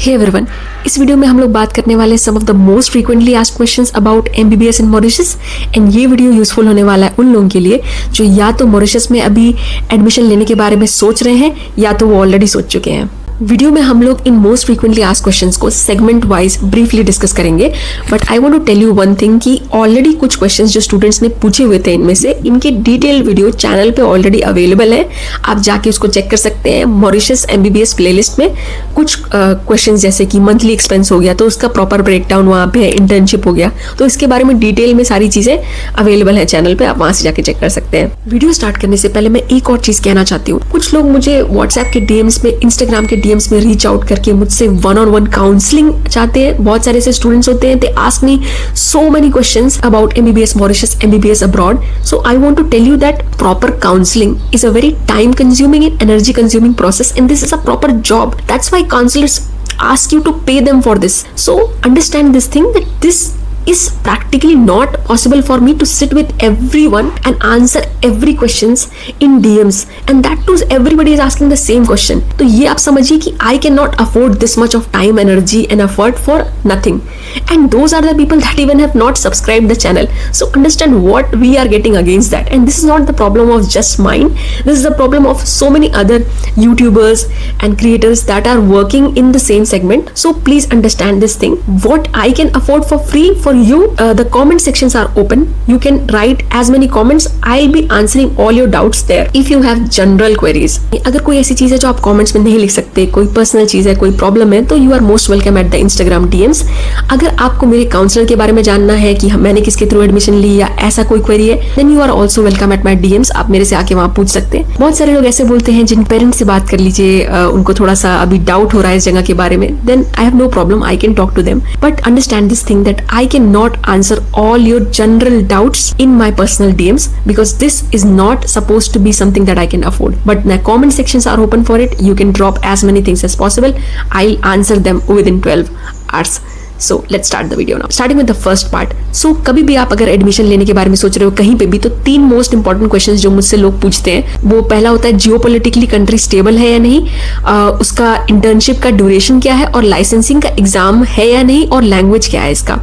Hey everyone, इस video में हम लोग बात करने वाले हैं some of the most frequently asked questions about MBBS in Mauritius. And ये वीडियो यूजफुल होने वाला है उन लोगों के लिए जो या तो मॉरिशस में अभी एडमिशन लेने के बारे में सोच रहे हैं या तो वो ऑलरेडी सोच चुके हैं। वीडियो में हम लोग in most frequently asked questions को सेगमेंट वाइज ब्रीफली डिस्कस करेंगे, but I want to tell you one thing कि ऑलरेडी कुछ क्वेश्चंस जो स्टूडेंट्स ने पूछे हुए थे इनमें से इनके डिटेल वीडियो चैनल पे ऑलरेडी अवेलेबल है। आप जाके उसको चेक कर सकते हैं। मॉरिशस एमबीबीएस प्लेलिस्ट में कुछ क्वेश्चंस जैसे कि मंथली एक्सपेंस हो गया तो उसका प्रॉपर ब्रेकडाउन वहाँ पे है, इंटर्नशिप हो गया तो इसके बारे में डिटेल में सारी चीजें अवेलेबल है चैनल पे, आप वहां से जाके चेक कर सकते हैं। वीडियो स्टार्ट करने से पहले मैं एक और चीज कहना चाहती हूँ। कुछ लोग मुझे व्हाट्सएप के डीएम्स में, इंस्टाग्राम के डीएम्स में रीच आउट करके मुझसे वन ऑन वन काउंसलिंग चाहते हैं। बहुत सारे ऐसे स्टूडेंट्स होते हैं, they ask me so many questions about MBBS Mauritius, MBBS abroad. So I want to tell you that proper counselling is a very time consuming and energy consuming process, and this is a proper job. That's why counselors ask you to pay them for this. So understand this thing, that this is practically not possible for me to sit with everyone and answer every questions in DMs, and that too everybody is asking the same question. तो ये आप समझिए कि I cannot afford this much of time, energy and effort for nothing, and those are the people that even have not subscribed the channel. So understand what we are getting against that, and this is not the problem of just mine. This is the problem of so many other YouTubers and creators that are working in the same segment. So please understand this thing. What I can afford for free for you, the comment sections are open. You can write as many comments. I'll be answering all your doubts there if you have general queries. अगर कोई ऐसी चीज है जो आप comments में नहीं लिख सकते, कोई पर्सनल चीज है, कोई प्रॉब्लम है, तो you are most welcome at the Instagram DMs. अगर आपको मेरे काउंसलर के बारे में जानना है कि मैंने किसके थ्रू एडमिशन ली या ऐसा कोई क्वेरी है, then you are also welcome at my DMs. आप मेरे से आके वहाँ पूछ सकते हैं। बहुत सारे लोग ऐसे बोलते हैं जिन पेरेंट्स से बात कर लीजिए, उनको थोड़ा सा अभी डाउट हो रहा है इस जगह के बारे में, then I have no problem, I can talk to them. But understand this thing that I can not answer all your general doubts in my personal DMs because this is not supposed to be something that I can afford. But the comment sections are open for it. You can drop as many things as possible. I'll answer them within 12 hours. So let's start the video now. Starting with the first part. So कभी भी आप अगर admission लेने के बारे में सोच रहे हो कहीं पे भी, तो 3 मोस्ट इंपॉर्टेंट क्वेश्चंस जो मुझसे लोग पूछते हैं, वो पहला होता है जियोपॉलिटिकली कंट्री स्टेबल है या नहीं, उसका इंटर्नशिप का ड्यूरेशन क्या है, और लाइसेंसिंग का एग्जाम है या नहीं, और लैंग्वेज क्या है इसका।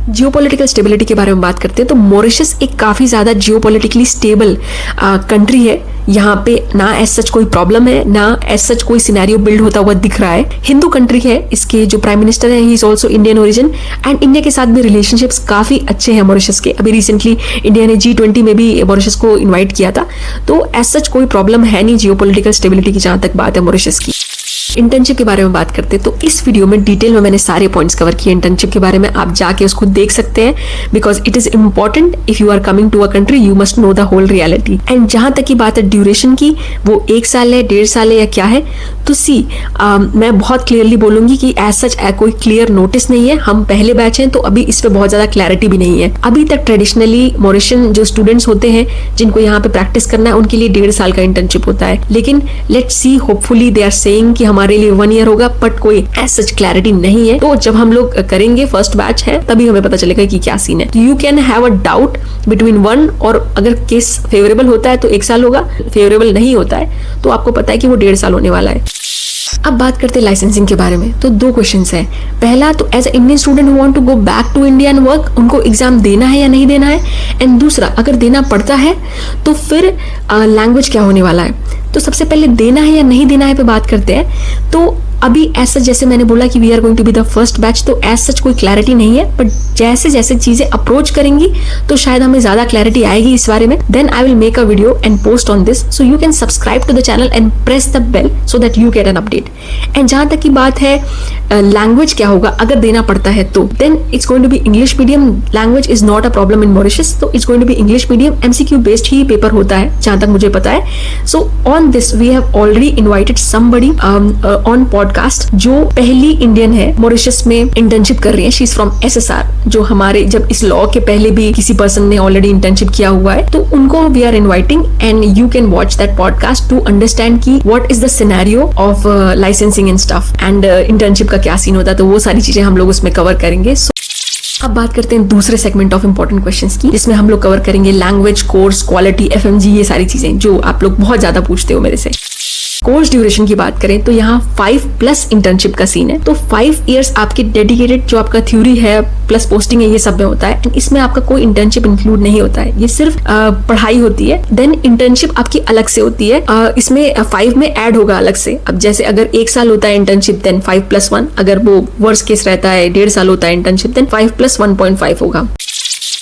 जियोपॉलिटिकल स्टेबिलिटी के बारे में बात करते हैं तो मॉरिशस एक काफी ज्यादा जियोपॉलिटिकली स्टेबल कंट्री है। यहाँ पे ना एज सच कोई प्रॉब्लम है, ना एज सच कोई सिनेरियो बिल्ड होता हुआ दिख रहा है। हिंदू कंट्री है, इसके जो प्राइम मिनिस्टर है he is also Indian origin, and India के साथ भी रिलेशनशिप्स काफी अच्छे हैं मॉरिशस के। अभी रिसेंटली इंडिया ने G20 में भी मॉरिशस को इन्वाइट किया था, तो एज सच कोई प्रॉब्लम है नहीं जियोपॉलिटिकल स्टेबिलिटी की जहां तक बात है मॉरिशस की। इंटर्नशिप के बारे में बात करते हैं तो इस वीडियो में डिटेल में मैंने सारे पॉइंट्स कवर किए इंटर्नशिप के बारे में, आप जाके उसको देख सकते हैं because it is important. If you are coming to a country you must know the whole reality. And जहां तक की बात है ड्यूरेशन की, वो 1 साल है, 1.5 साल है या क्या है, तो मैं बहुत क्लियरली बोलूंगी कि एज सच कोई क्लियर नोटिस नहीं है। हम पहले बैच हैं तो अभी इस पे बहुत ज्यादा क्लैरिटी भी नहीं है। अभी तक ट्रेडिशनली मॉरिशियन जो स्टूडेंट्स होते हैं जिनको यहाँ पे प्रैक्टिस करना है उनके लिए 1.5 साल का इंटर्नशिप होता है, लेकिन let's see, hopefully they are saying कि हमारे लिए 1 ईयर होगा, बट कोई एज सच क्लैरिटी नहीं है। तो जब हम लोग करेंगे, फर्स्ट बैच है, तभी हमें पता चलेगा कि क्या सीन है। You can have a doubt between 1, और अगर केस फेवरेबल होता है तो 1 साल होगा, फेवरेबल नहीं होता है तो आपको पता है कि वो 1.5 साल होने वाला है। अब बात करते हैं लाइसेंसिंग के बारे में। तो 2 क्वेश्चंस हैं। पहला तो as a Indian student who want to go back to India and work, उनको एग्जाम देना है या नहीं देना है, एंड दूसरा अगर देना पड़ता है तो फिर लैंग्वेज क्या होने वाला है। तो सबसे पहले देना है या नहीं देना है पे बात करते हैं। तो अभी एज सच जैसे मैंने बोला कि we are going to be the first batch, तो एज सच कोई क्लैरिटी नहीं है, बट जैसे जैसे चीजें अप्रोच करेंगी तो शायद हमें ज्यादा क्लैरिटी आएगी इस बारे में। Then I will make a video and post on this, so you can subscribe to the channel and press the bell so that you get an update. And जहां तक की बात है लैंग्वेज क्या होगा अगर देना पड़ता है, तो then it's going to be English medium. Language is not a problem in Mauritius, तो it's going to be English medium. MCQ based ही पेपर होता है जहां तक मुझे पता है। So on this we have already invited somebody on podcast जो पहली इंडियन है मॉरिशस में इंटर्नशिप कर रही है। शी इज फ्रॉम SSR, जो हमारे जब इस लॉ के पहले भी किसी पर्सन ने ऑलरेडी इंटर्नशिप किया हुआ है, तो उनको we are inviting, and you can watch that podcast to understand की what is the scenario of licensing and stuff, and internship का क्या सीन होता है। तो वो सारी चीजें हम लोग उसमें कवर करेंगे। अब बात करते हैं दूसरे सेगमेंट ऑफ इंपॉर्टेंट क्वेश्चंस की, जिसमें हम लोग कवर करेंगे लैंग्वेज, कोर्स, क्वालिटी, FMG, ये सारी चीजें जो आप लोग बहुत ज्यादा पूछते हो मेरे से। कोर्स ड्यूरेशन की बात करें तो यहाँ 5+ इंटर्नशिप का सीन है। तो 5 इयर्स आपके डेडिकेटेड जो आपका थ्योरी है प्लस पोस्टिंग है ये सब में होता है। इसमें आपका कोई इंटर्नशिप इंक्लूड नहीं होता है, ये सिर्फ पढ़ाई होती है। देन इंटर्नशिप आपकी अलग से होती है, इसमें 5 में ऐड होगा अलग से। अब जैसे अगर 1 साल होता है इंटर्नशिप देन 5+1, अगर वो वर्स्ट केस रहता है 1.5 साल होता है इंटर्नशिप देन 5+1.5 होगा।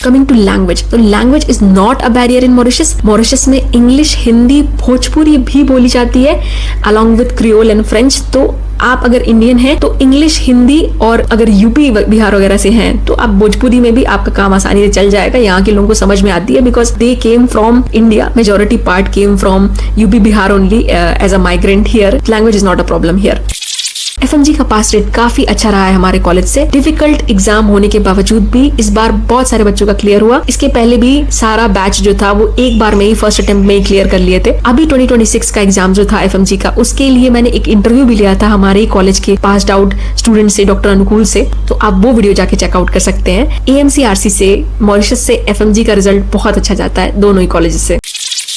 कमिंग टू लैंग्वेज, तो language is not a barrier in Mauritius. Mauritius में इंग्लिश, हिंदी, भोजपुरी भी बोली जाती है along with creole and French. तो आप अगर इंडियन हैं तो इंग्लिश, हिंदी, और अगर यूपी बिहार वगैरह से हैं तो आप भोजपुरी में भी आपका काम आसानी से चल जाएगा। यहाँ के लोगों को समझ में आती है because they came from India, majority part came from UP Bihar only as a migrant here. Language is not a problem here. FMG का पास रेट काफी अच्छा रहा है हमारे कॉलेज से। डिफिकल्ट एग्जाम होने के बावजूद भी इस बार बहुत सारे बच्चों का क्लियर हुआ। इसके पहले भी सारा बैच जो था वो एक बार में ही फर्स्ट अटेम्प्ट में ही क्लियर कर लिए थे। अभी 2026 का एग्जाम जो था FMG का, उसके लिए मैंने एक इंटरव्यू भी लिया था हमारे ही कॉलेज के पास्ड आउट स्टूडेंट से, डॉक्टर अनुकूल से। तो आप वो वीडियो जाके चेकआउट कर सकते हैं। AMCRC से, मॉरिशस से FMG का रिजल्ट बहुत अच्छा जाता है दोनों ही कॉलेज से।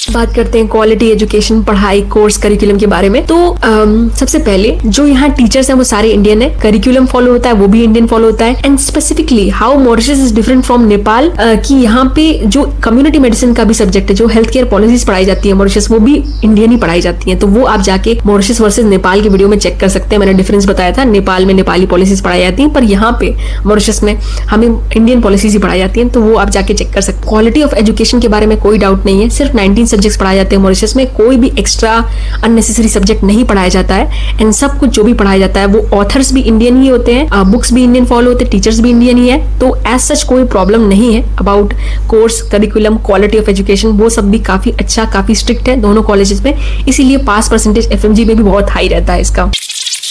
बात करते हैं क्वालिटी एजुकेशन, पढ़ाई, कोर्स, करिकुलम के बारे में। तो सबसे पहले जो यहाँ टीचर्स हैं वो सारे इंडियन है, करिकुलम फॉलो होता है वो भी इंडियन फॉलो होता है। And specifically how Mauritius is different from Nepal, कि यहाँ पे जो कम्युनिटी मेडिसिन का भी सब्जेक्ट है, जो हेल्थ केयर पॉलिसीज पढ़ाई जाती है मॉरिशस, वो भी इंडियन ही पढ़ाई जाती है। तो वो आप जाके मॉरिशस वर्सेज नेपाल की वीडियो में चेक कर सकते हैं। मैंने डिफरेंस बताया था, नेपाल में नेपाली पॉलिसीज पढ़ाई जाती है, पर यहाँ पे मॉरिशस में हमें इंडियन पॉलिसीज ही पढ़ाई जाती है। तो वो आप जाके चेक कर सकते हैं। क्वालिटी ऑफ एजुकेशन के बारे में कोई डाउट नहीं है। सिर्फ 19 सब्जेक्ट्स पढ़ाए जाते हैं मॉरिशस में, कोई भी एक्स्ट्रा अननेसेसरी सब्जेक्ट नहीं पढ़ाया जाता है। एंड सब कुछ जो भी पढ़ाया जाता है वो ऑथर्स भी इंडियन ही होते हैं, बुक्स भी इंडियन फॉलो होते हैं, टीचर्स भी इंडियन ही है। तो एज सच कोई प्रॉब्लम नहीं है about course, curriculum, quality of education. वो सब भी काफी अच्छा, काफी स्ट्रिक्ट है दोनों कॉलेजेस में, इसीलिए पास परसेंटेज FMG में भी बहुत हाई रहता है इसका।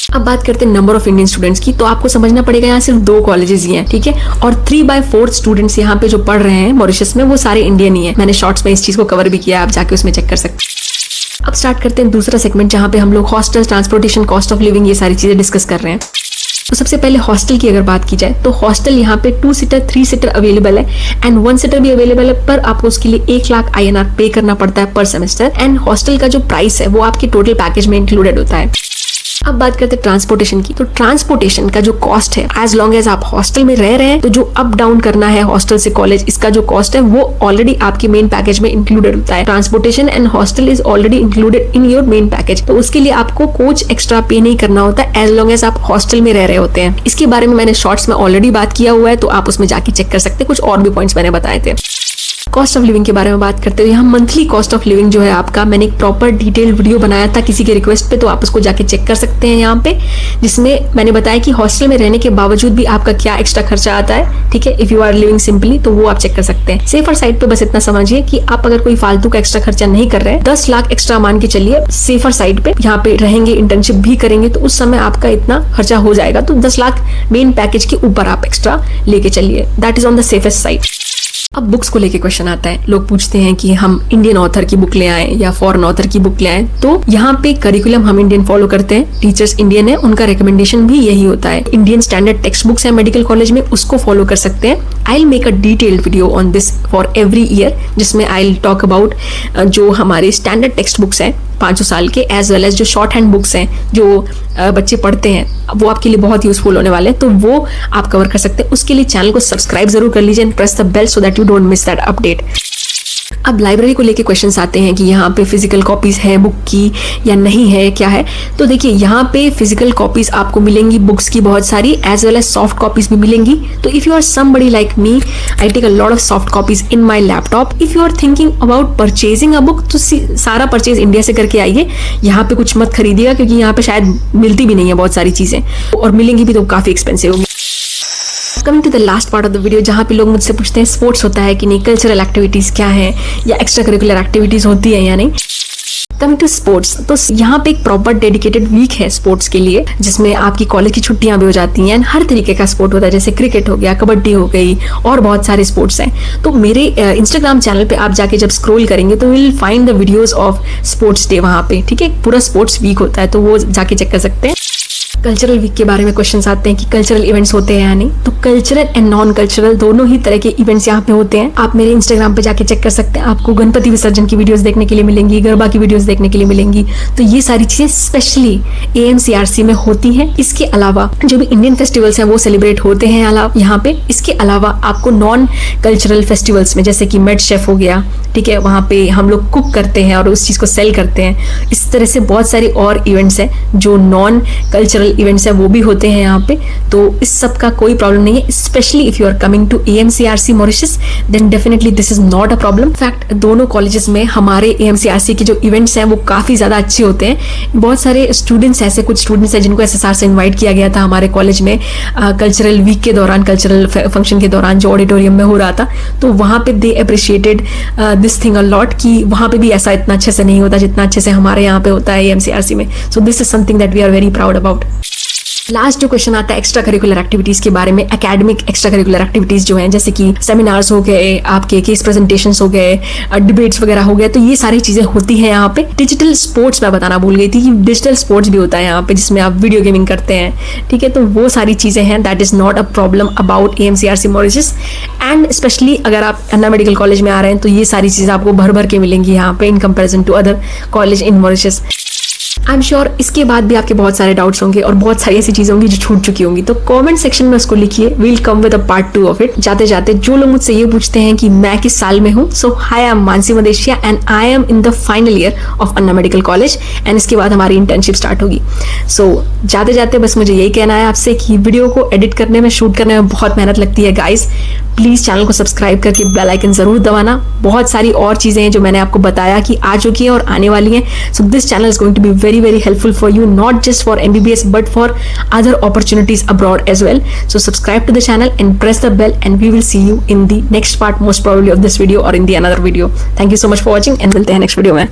अब बात करते हैं नंबर ऑफ इंडियन स्टूडेंट्स की। तो आपको समझना पड़ेगा यहाँ सिर्फ 2 कॉलेजेस ही हैं, ठीक है, और 3/4 स्टूडेंट्स यहाँ पे जो पढ़ रहे हैं मॉरिशस में वो सारे इंडियन ही हैं। मैंने शॉर्ट्स में इस चीज को कवर भी किया, आप जाके उसमें चेक कर सकते हैं। अब स्टार्ट करते हैं दूसरा सेगमेंट जहाँ पे हम लोग hostel, transportation, cost of living, ये सारी चीजें डिस्कस कर रहे हैं। तो सबसे पहले हॉस्टल की अगर बात की जाए तो हॉस्टल यहाँ पे 2 सीटर 3 सीटर अवेलेबल है एंड 1 सीटर भी अवेलेबल है, पर आपको उसके लिए 1 लाख INR पे करना पड़ता है पर सेमेस्टर। एंड हॉस्टल का जो प्राइस है वो आपके टोटल पैकेज में इंक्लूडेड होता है। अब बात करते हैं ट्रांसपोर्टेशन की। तो ट्रांसपोर्टेशन का जो कॉस्ट है, एज लॉन्ग एज आप हॉस्टल में रह रहे हैं, तो जो अप डाउन करना है हॉस्टल से कॉलेज, इसका जो कॉस्ट है वो ऑलरेडी आपके मेन पैकेज में इंक्लूडेड होता है। Transportation and hostel is already included in your main package, तो उसके लिए आपको कुछ एक्स्ट्रा पे नहीं करना होता है एज लॉन्ग एज आप हॉस्टल में रह रहे होते हैं। इसके बारे में मैंने शॉर्ट्स में ऑलरेडी बात किया हुआ है, तो आप उसमें जाके चेक कर सकते हैं। कुछ और भी पॉइंट्स मैंने बताए थे। कॉस्ट ऑफ लिविंग के बारे में बात करते हैं। यहाँ मंथली कॉस्ट ऑफ लिविंग जो है आपका, मैंने एक प्रॉपर डिटेल्ड वीडियो बनाया था किसी के रिक्वेस्ट पे, तो आप उसको जाके चेक कर सकते हैं यहाँ पे, जिसमें मैंने बताया कि हॉस्टल में रहने के बावजूद भी आपका क्या एक्स्ट्रा खर्चा आता है, ठीक है, if you are living simply, तो वो आप चेक कर सकते हैं। सेफर साइड पे बस इतना समझिए कि आप अगर कोई फालतू का एक्स्ट्रा खर्चा नहीं कर रहे हैं, 10 लाख एक्स्ट्रा मान के चलिए सेफर साइड पे, यहाँ पे रहेंगे, इंटर्नशिप भी करेंगे, तो उस समय आपका इतना खर्चा हो जाएगा। तो 10 लाख मेन पैकेज के ऊपर आप एक्स्ट्रा लेके चलिए, that is on the safest side. अब बुक्स को लेके क्वेश्चन आता है, लोग पूछते हैं कि हम इंडियन ऑथर की बुक ले आए या फॉरेन ऑथर की बुक ले आए। तो यहाँ पे करिकुलम हम इंडियन फॉलो करते हैं, टीचर्स इंडियन है, उनका रिकमेंडेशन भी यही होता है। इंडियन स्टैंडर्ड टेक्स्ट बुक्स है मेडिकल कॉलेज में, उसको फॉलो कर सकते हैं। आई will make a detailed video on this for every year, जिसमें आई विल टॉक अबाउट जो हमारे स्टैंडर्ड टेक्स्ट बुक्स हैं 500 साल के, एज वेल एज जो शॉर्ट हैंड बुक्स हैं जो बच्चे पढ़ते हैं, वो आपके लिए बहुत यूजफुल होने वाले हैं, तो वो आप कवर कर सकते हैं। उसके लिए चैनल को सब्सक्राइब जरूर कर लीजिए and press the bell so that you don't miss that update. अब लाइब्रेरी को लेके क्वेश्चंस आते हैं कि यहाँ पे फिजिकल कॉपीज है बुक की या नहीं है, क्या है। तो देखिए यहाँ पे फिजिकल कॉपीज आपको मिलेंगी बुक्स की बहुत सारी, as well as soft copies भी मिलेंगी। तो if you are somebody like me, I take a lot of soft copies in my laptop. If you are thinking about purchasing a book, तो सारा परचेज इंडिया से करके आइए, यहाँ पे कुछ मत खरीदिएगा, क्योंकि यहाँ पे शायद मिलती भी नहीं है बहुत सारी चीजें, और मिलेंगी भी तो काफी एक्सपेंसिव होगी। Coming to the last part of the video, जहाँ पे लोग मुझसे पूछते हैं स्पोर्ट्स होता है कि नहीं, कल्चरल एक्टिविटीज क्या है, या एक्स्ट्रा करिकुलर एक्टिविटीज होती है या नहीं। कमिंग टू स्पोर्ट्स, तो यहाँ पे एक प्रॉपर डेडिकेटेड वीक है स्पोर्ट्स के लिए, जिसमें आपकी कॉलेज की छुट्टियां भी हो जाती हैं। हर तरीके का स्पोर्ट होता है, जैसे क्रिकेट हो गया, कबड्डी हो गई, और बहुत सारे स्पोर्ट्स हैं। तो मेरे इंस्टाग्राम चैनल पे आप जाके जब स्क्रॉल करेंगे तो will find the videos of sports day वहाँ पे, ठीक है, पूरा स्पोर्ट्स वीक होता है, तो वो जाके चेक कर सकते हैं। कल्चरल वीक के बारे में क्वेश्चंस आते हैं कि कल्चरल इवेंट्स होते हैं या नहीं। तो कल्चरल एंड नॉन कल्चरल दोनों ही तरह के इवेंट्स यहाँ पे होते हैं। आप मेरे इंस्टाग्राम पे जाके चेक कर सकते हैं, आपको गणपति विसर्जन की वीडियोस देखने के लिए मिलेंगी, गरबा की वीडियोस देखने के लिए मिलेंगी। तो ये सारी चीजें स्पेशली AMCRC में होती हैं। इसके अलावा जो भी इंडियन फेस्टिवल्स हैं वो सेलिब्रेट होते हैं यहाँ पे। इसके अलावा आपको नॉन कल्चरल फेस्टिवल्स में जैसे कि मेड शेफ हो गया, ठीक है, वहाँ पे हम लोग कुक करते हैं और उस चीज को सेल करते हैं। इस तरह से बहुत सारे और इवेंट्स हैं जो नॉन कल्चरल इवेंट्स है वो भी होते हैं यहाँ पे। तो इस सब का कोई प्रॉब्लम नहीं है। Specially if you are coming to AMCRC Mauritius then definitely this is not a problem. Fact दोनों कॉलेजेस में हमारे AMCRC के जो इवेंट्स हैं वो काफी ज्यादा अच्छे होते हैं। बहुत सारे स्टूडेंट्स ऐसे कुछ स्टूडेंट्स हैं जिनको SSR से इन्वाइट किया गया था हमारे कॉलेज में कल्चरल वीक के दौरान, कल्चरल फंक्शन के दौरान जो ऑडिटोरियम में हो रहा था। तो वहां पे they appreciated this thing a lot कि वहां पे भी ऐसा इतना अच्छे से नहीं होता जितना अच्छे से हमारे यहाँ पे होता है AMCRC में। So this is something that we are very proud about. Last जो क्वेश्चन आता है एक्स्ट्रा करिकुलर एक्टिविटीज के बारे में। एकेडमिक एक्स्ट्रा करिकुलर एक्टिविटीज जो हैं जैसे कि सेमिनार्स हो गए, आपके केस प्रेजेंटेशंस हो गए, डिबेट्स वगैरह हो गए, तो ये सारी चीजें होती हैं यहाँ पे। डिजिटल स्पोर्ट्स मैं बताना भूल गई थी कि डिजिटल स्पोर्ट्स भी होता है यहाँ पे जिसमें आप वीडियो गेमिंग करते हैं, ठीक है। तो वो सारी चीजें हैं, that is not a problem about AMCRC Mauritius. And specially अगर आप अन्ना मेडिकल कॉलेज में आ रहे हैं तो ये सारी चीजें आपको भर भर के मिलेंगी यहाँ पे in comparison to other college in Mauritius. I am sure इसके बाद भी आपके बहुत सारे डाउट्स होंगे और बहुत सारी ऐसी चीजें होंगी जो छूट चुकी होंगी। तो कमेंट सेक्शन में उसको लिखिए, we'll come with a part 2 of it. जाते जाते जो लोग मुझसे ये पूछते हैं कि मैं किस साल में हूँ, so hi I am Mansi Madheshiya and I am in the final year of Anna medical college एंड इसके बाद हमारी इंटर्नशिप स्टार्ट होगी। सो जाते जाते बस मुझे यही कहना है आपसे कि वीडियो को एडिट करने में, शूट करने में बहुत मेहनत लगती है गाइज। प्लीज चैनल को सब्सक्राइब करके बेल आइकन जरूर दबाना। बहुत सारी और चीजें हैं जो मैंने आपको बताया कि आ चुकी है और आने वाली हैं। So this channel is going to be very very helpful for you, not just for MBBS but for other opportunities abroad as well. So subscribe to the channel and press the bell and we will see you in the next part most probably of this video or in the another video. Thank you so much for watching and मिलते हैं next video में।